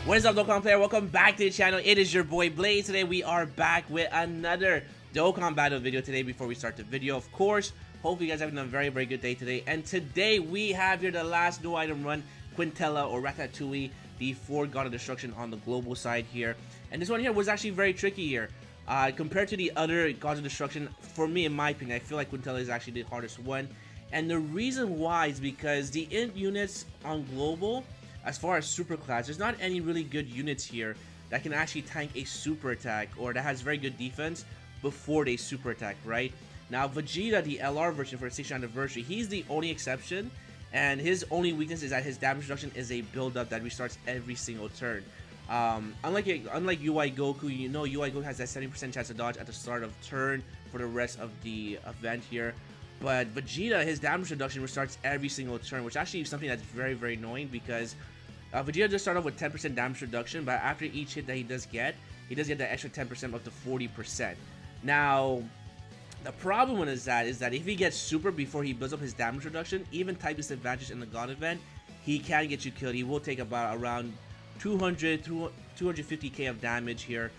What is up, Dokkan player? Welcome back to the channel. It is your boy Blaze. Today we are back with another Dokkan battle video today. Before we start the video, of course, hopefully you guys are having a very good day today. And today we have here the last new item run, Quitela or Ratatouille, the 4 God of Destruction on the global side here. And this one here was actually very tricky here. Compared to the other Gods of Destruction, for me, in my opinion, I feel like Quitela is actually the hardest one. And the reason why is because the int units on global, as far as super class, there's not any really good units here that can actually tank a super attack or that has very good defense before they super attack, right? Now Vegeta, the LR version for the 60th anniversary, he's the only exception, and his only weakness is that his damage reduction is a build-up that restarts every single turn. Unlike UI Goku, you know UI Goku has that 70% chance to dodge at the start of turn for the rest of the event here. But Vegeta, his damage reduction restarts every single turn, which actually is something that's very annoying because Vegeta just started off with 10% damage reduction, but after each hit that he does get that extra 10% up to 40%. Now, the problem with that is that if he gets super before he builds up his damage reduction, even type disadvantage in the God event, he can get you killed. He will take about around 250k of damage here,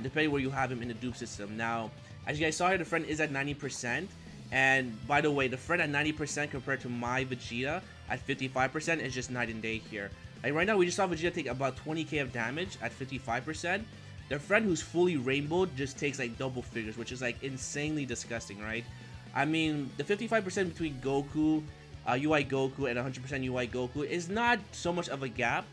depending where you have him in the dupe system. Now, as you guys saw here, the friend is at 90%. And by the way, the friend at 90% compared to my Vegeta at 55% is just night and day here. Like right now, we just saw Vegeta take about 20k of damage at 55%. The friend who's fully rainbowed just takes like double figures, which is like insanely disgusting, right? I mean, the 55% between Goku, UI Goku, and 100% UI Goku is not so much of a gap.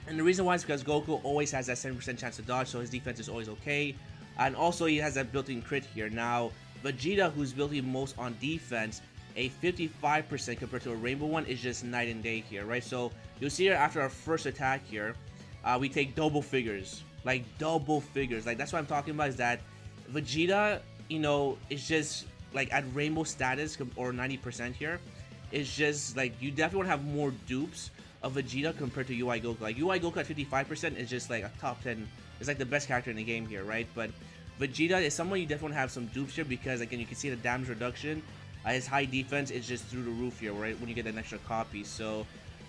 And the reason why is because Goku always has that 7% chance to dodge, so his defense is always okay. And also, he has that built-in crit here. Now, Vegeta, who's building most on defense, a 55% compared to a rainbow one is just night and day here, right? So you'll see here after our first attack here, we take double figures, like double figures. Like that's what I'm talking about, is that Vegeta, you know, is just like at rainbow status or 90% here. It's just like you definitely want to have more dupes of Vegeta compared to UI Goku. Like UI Goku at 55% is just like a top 10. It's like the best character in the game here, right? But Vegeta is someone you definitely want to have some dupes here because, again, you can see the damage reduction. His high defense is just through the roof here, right? When you get an extra copy. So,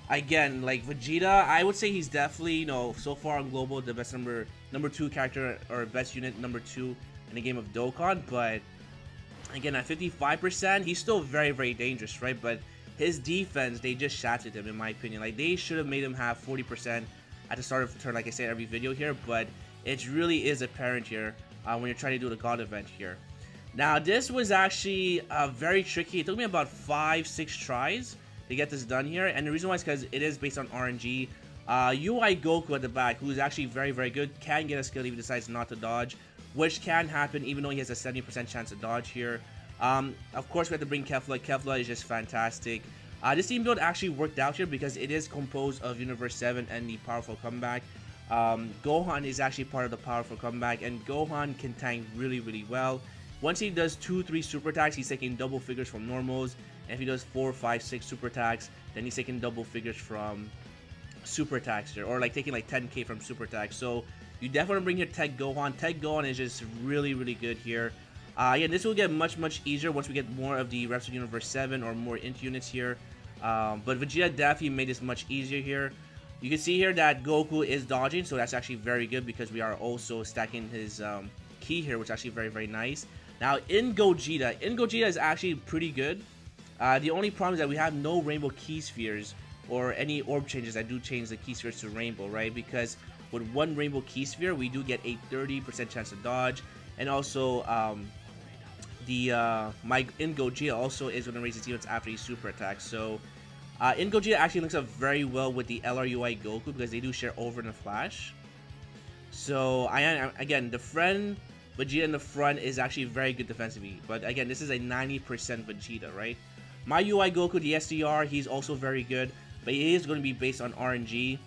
again, like Vegeta, I would say he's definitely, you know, so far on global, the best number 2 character or best unit number 2 in the game of Dokkan. But again, at 55%, he's still very dangerous, right? But his defense, they just shattered him, in my opinion. Like they should have made him have 40% at the start of the turn, like I say every video here. But it really is apparent here. When you're trying to do the God event here. Now this was actually very tricky. It took me about 5-6 tries to get this done here, and the reason why is because it is based on RNG. UI Goku at the back, who's actually very good, can get a skill if he decides not to dodge, which can happen even though he has a 70% chance to dodge here. Of course we have to bring Quitela. Quitela is just fantastic. This team build actually worked out here because it is composed of Universe 7 and the Powerful Comeback. Gohan is actually part of the Powerful Comeback, and Gohan can tank really well. Once he does 2-3 super attacks, he's taking double figures from normals, and if he does 4, 5, 6 super attacks, then he's taking double figures from super attacks here, or like taking like 10k from super attacks. So you definitely want to bring here Tech Gohan. Tech Gohan is just really good here. Yeah, this will get much easier once we get more of the Reps of Universe 7 or more int units here. But Vegeta definitely made this much easier here. You can see here that Goku is dodging, so that's actually very good because we are also stacking his key here, which is actually very nice. Now, in Gogeta is actually pretty good. The only problem is that we have no rainbow key spheres or any orb changes that do change the key spheres to rainbow, right? Because with one rainbow key sphere, we do get a 30% chance to dodge, and also in Gogeta also is going to raise his defense after he super attacks. So in Gogeta actually links up very well with the LRUI Goku because they do share over in a flash. So again, the friend Vegeta in the front is actually very good defensively, but again, this is a 90% Vegeta, right? My UI Goku, the SDR, he's also very good, but he is going to be based on RNG.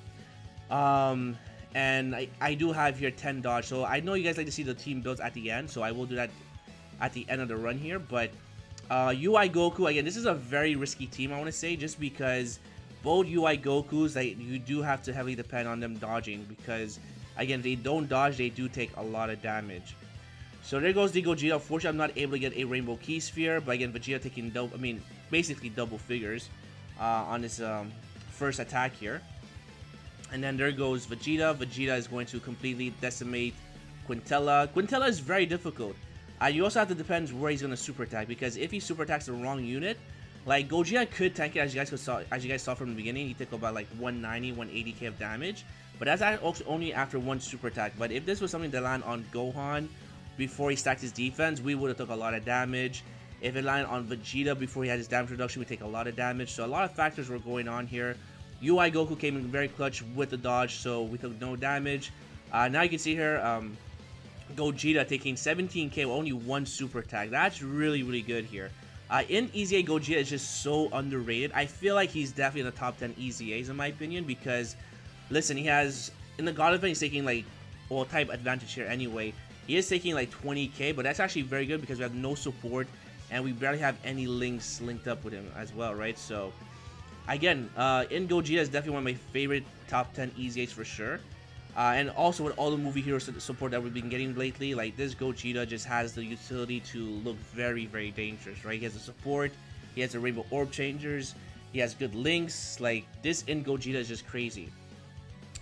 And I do have here 10 dodge, so I know you guys like to see the team builds at the end, so I will do that at the end of the run here. But UI Goku, again, this is a very risky team, I want to say, just because both UI Gokus, you do have to heavily depend on them dodging, because again, if they don't dodge, they do take a lot of damage. So there goes the Gogeta. Unfortunately, I'm not able to get a Rainbow Key Sphere, but again, Vegeta taking basically double figures on his first attack here. And then there goes Vegeta. Vegeta is going to completely decimate Quintela. Quintela is very difficult. You also have to depend where he's going to super attack, because if he super attacks the wrong unit, like Gogeta could tank it, as you guys saw from the beginning. He took about like 190, 180k of damage, but that's also only after one super attack. But if this was something that landed on Gohan before he stacked his defense, we would have took a lot of damage. If it landed on Vegeta before he had his damage reduction, we take a lot of damage. So a lot of factors were going on here. UI Goku came in very clutch with the dodge, so we took no damage. Now you can see here, Gogeta taking 17k with only one super attack. That's really, really good here. In EZA, Gogeta is just so underrated. I feel like he's definitely in the top 10 EZAs in my opinion, because, listen, he has, in the God event, he's taking like, well, type advantage here anyway. He is taking like 20k, but that's actually very good because we have no support and we barely have any links linked up with him as well, right? So, again, in Gogeta is definitely one of my favorite top 10 EZAs for sure. And also with all the movie hero support that we've been getting lately, like this Gogeta just has the utility to look very, very dangerous, right? He has the support, he has the Rainbow Orb Changers, he has good links. Like, this in Gogeta is just crazy.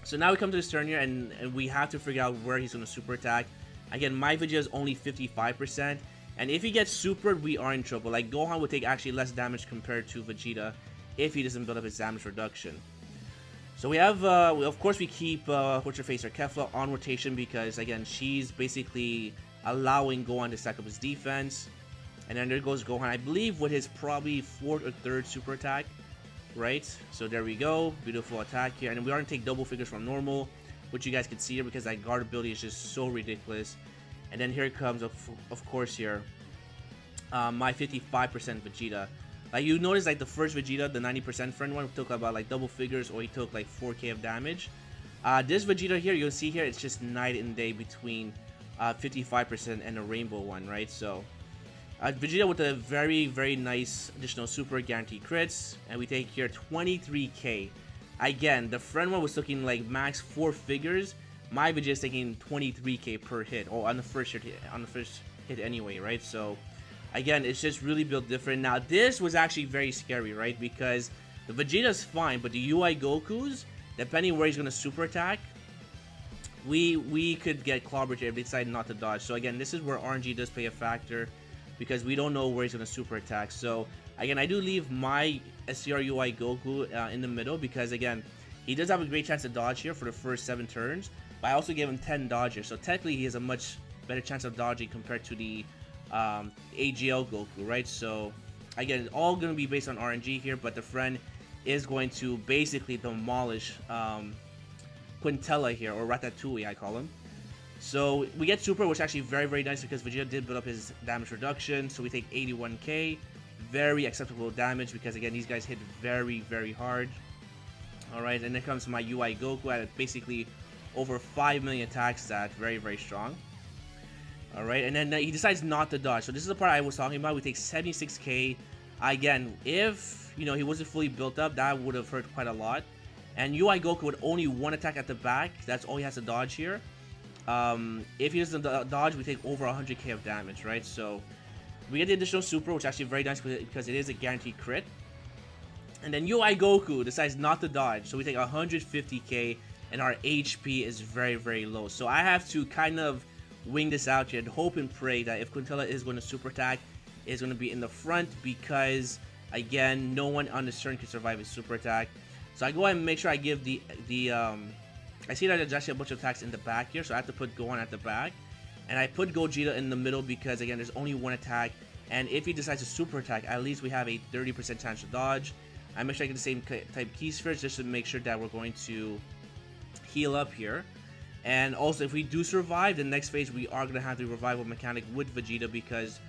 So now we come to this turn here, and we have to figure out where he's going to super attack. Again, my Vegeta is only 55%, and if he gets supered, we are in trouble. Like, Gohan would take actually less damage compared to Vegeta if he doesn't build up his damage reduction. So we have, of course, we keep what's her face, or Kefla, on rotation because, again, she's basically allowing Gohan to stack up his defense. And then there goes Gohan, I believe, with his probably 4th or 3rd super attack, right? So there we go, beautiful attack here. And we are going to take double figures from normal, which you guys can see here because that guard ability is just so ridiculous. And then here comes, of course, here, my 55% Vegeta. Like, you notice, like, the first Vegeta, the 90% friend one, took about, like, double figures, or he took, like, 4k of damage. This Vegeta here, you'll see here, it's just night and day between 55% and the rainbow one, right? So, Vegeta with a very, very nice additional super guaranteed crits, and we take here 23k. Again, the friend one was looking, like, max 4 figures. My Vegeta is taking 23k per hit, or on the first hit anyway, right? So, again, it's just really built different. Now, this was actually very scary, right? Because the Vegeta's fine, but the UI Gokus, depending where he's going to super attack, we could get clobbered here if they decide not to dodge. So, again, this is where RNG does play a factor because we don't know where he's going to super attack. So, again, I do leave my SCR UI Goku in the middle because, again, he does have a great chance to dodge here for the first 7 turns, but I also gave him 10 dodges. So, technically, he has a much better chance of dodging compared to the AGL Goku, right? So again, it's all going to be based on RNG here, but the friend is going to basically demolish Quintela here, or Ratatouille I call him. So we get super, which is actually very, very nice because Vegeta did build up his damage reduction, so we take 81k, very acceptable damage because, again, these guys hit very, very hard. Alright, and then comes my UI Goku at basically over 5 million attack stat, very, very strong. Alright, and then he decides not to dodge. So this is the part I was talking about. We take 76k. Again, if, you know, he wasn't fully built up, that would have hurt quite a lot. And UI Goku with only 1 attack at the back, that's all he has to dodge here. If he doesn't dodge, we take over 100k of damage, right? So we get the additional super, which is actually very nice because it is a guaranteed crit. And then UI Goku decides not to dodge, so we take 150k, and our HP is very, very low. So I have to kind of wing this out here and hope and pray that if Quintela is going to super attack, it's going to be in the front because, again, no one on this turn can survive a super attack. So I go ahead and make sure I give I see that there's actually a bunch of attacks in the back here, so I have to put Gohan at the back. And I put Gogeta in the middle because, again, there's only 1 attack. And if he decides to super attack, at least we have a 30% chance to dodge. I make sure I get the same type key spheres just to make sure that we're going to heal up here. And also, if we do survive, the next phase we are going to have the revival mechanic with Vegeta because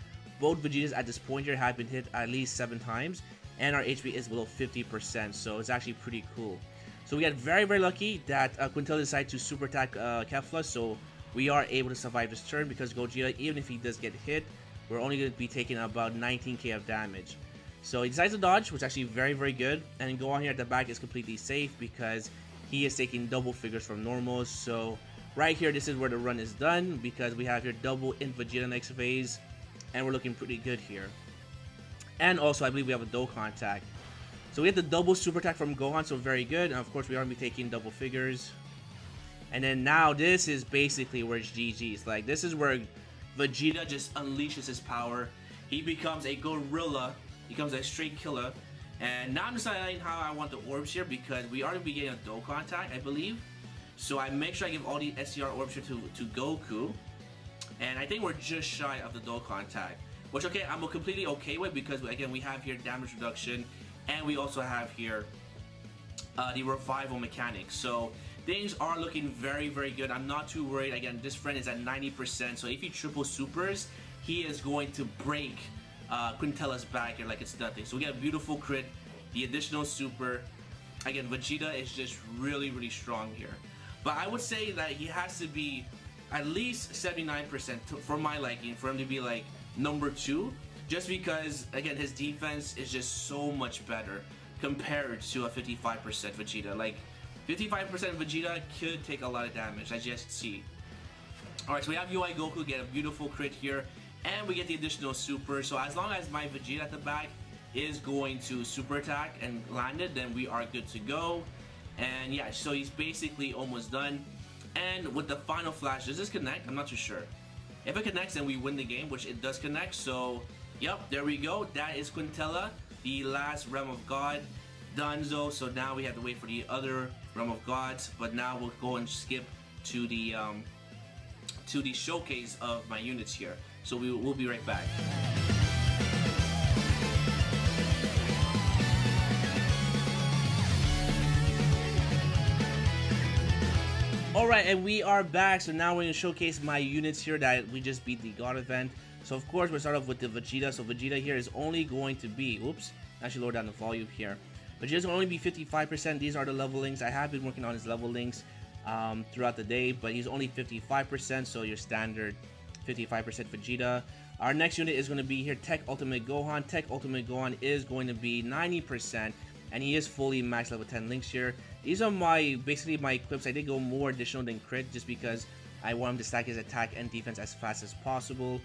both Vegetas at this point here have been hit at least 7 times. And our HP is below 50%, so it's actually pretty cool. So we got very, very lucky that Quintela decided to super attack Kefla, so we are able to survive this turn because Gogeta, even if he does get hit, we're only going to be taking about 19k of damage. So he decides to dodge, which is actually very, very good. And Gohan here at the back is completely safe because he is taking double figures from normals. So right here, this is where the run is done because we have here double in Vegeta next phase, and we're looking pretty good here. And also, I believe we have a Dokkan attack. So we have the double super attack from Gohan, so very good. And of course, we are going to be taking double figures. And then now this is basically where it's GG's. Like, this is where Vegeta just unleashes his power. He becomes a gorilla. He becomes a straight killer. And now I'm deciding how I want the orbs here because we are going to be getting a Dokkan attack, I believe. So I make sure I give all the SCR orbs here to Goku. And I think we're just shy of the Dokkan attack. Which, okay, I'm completely okay with because, again, we have here damage reduction. And we also have here the revival mechanics. So things are looking very, very good. I'm not too worried. Again, this friend is at 90%. So if he triple supers, he is going to break Quintela's back here like it's nothing. So we get a beautiful crit, the additional super. Again, Vegeta is just really, really strong here. But I would say that he has to be at least 79% for my liking for him to be like number 2. Just because, again, his defense is just so much better compared to a 55% Vegeta. Like, 55% Vegeta could take a lot of damage, as you guys can see. Alright, so we have UI Goku get a beautiful crit here. And we get the additional super. So as long as my Vegeta at the back is going to super attack and land it, then we are good to go. And yeah, so he's basically almost done. And with the final flash, does this connect? I'm not too sure. If it connects, then we win the game, which it does connect. So, yep, there we go. That is Quitela, the last Realm of God. Dunzo. So now we have to wait for the other Realm of Gods. But now we'll go and skip to the showcase of my units here. So we'll be right back. Alright, and we are back. So now we're going to showcase my units here that we just beat the God event. So of course we'll start off with the Vegeta. So Vegeta here is only going to be, oops, actually lower down the volume here. Vegeta's going to only be 55%. These are the levelings. I have been working on his levelings throughout the day, but he's only 55%, so your standard 55% Vegeta. Our next unit is going to be here, Tech Ultimate Gohan. Tech Ultimate Gohan is going to be 90%, and he is fully max level 10 links here. These are basically my equips. I did go more additional than crit just because I want him to stack his attack and defense as fast as possible.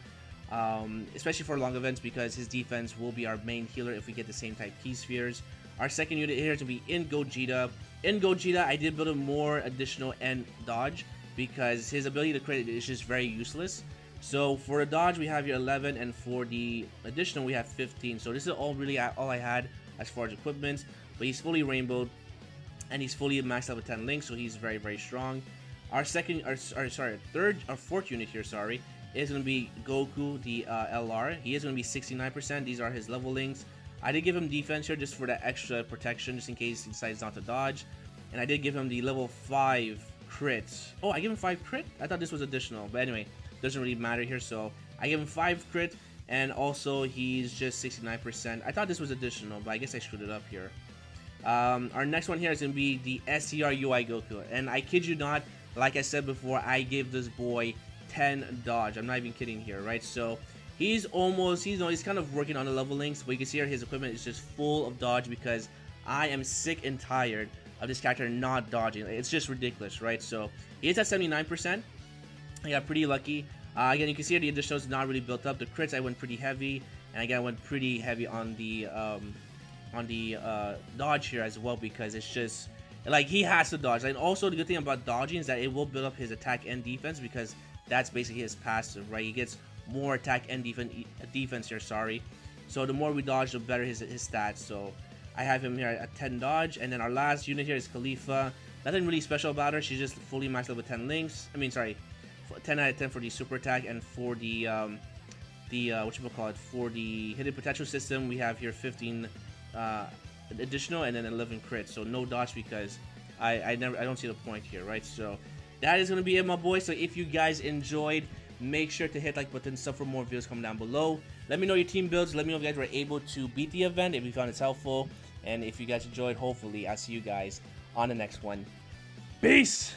Especially for long events because his defense will be our main healer if we get the same type key spheres. Our second unit here is going to be in Gogeta. In Gogeta, I did build a more additional end dodge because his ability to crit is just very useless. So for the dodge, we have here 11, and for the additional, we have 15. So this is all I had as far as equipment. But he's fully rainbowed, and he's fully max level 10 link, so he's very, very strong. Our fourth unit here, sorry, is going to be Goku, the LR. He is going to be 69%. These are his level links. I did give him defense here just for that extra protection, just in case he decides not to dodge. And I did give him the level 5 crit. Oh, I gave him 5 crit? I thought this was additional, but anyway, doesn't really matter here. So I gave him 5 crit, and also he's just 69%. I thought this was additional, but I guess I screwed it up here. Our next one here is going to be the SCR UI Goku. And I kid you not, like I said before, I gave this boy 10 dodge. I'm not even kidding here, right? So he's kind of working on the level links, but you can see here his equipment is just full of dodge because I am sick and tired of this character not dodging. It's just ridiculous, right? So he is at 79%. I got pretty lucky. Again, you can see here the additional is not really built up. The crits I went pretty heavy, and again I went pretty heavy on the dodge here as well because it's just like he has to dodge. And also the good thing about dodging is that it will build up his attack and defense because that's basically his passive, right? He gets more attack and defense here, sorry. So the more we dodge, the better his stats. So I have him here at 10 dodge. And then our last unit here is Khalifa. Nothing really special about her. She's just fully maxed level 10 links. I mean, sorry, 10 out of 10 for the super attack, and for the for the hidden potential system, we have here 15 additional and then 11 crit. So no dodge because I don't see the point here, right? So that is gonna be it, my boys. So if you guys enjoyed, make sure to hit like button, sub for more videos coming down below. Let me know your team builds. Let me know if you guys were able to beat the event, if you found it helpful, and if you guys enjoyed, hopefully I'll see you guys on the next one. Peace.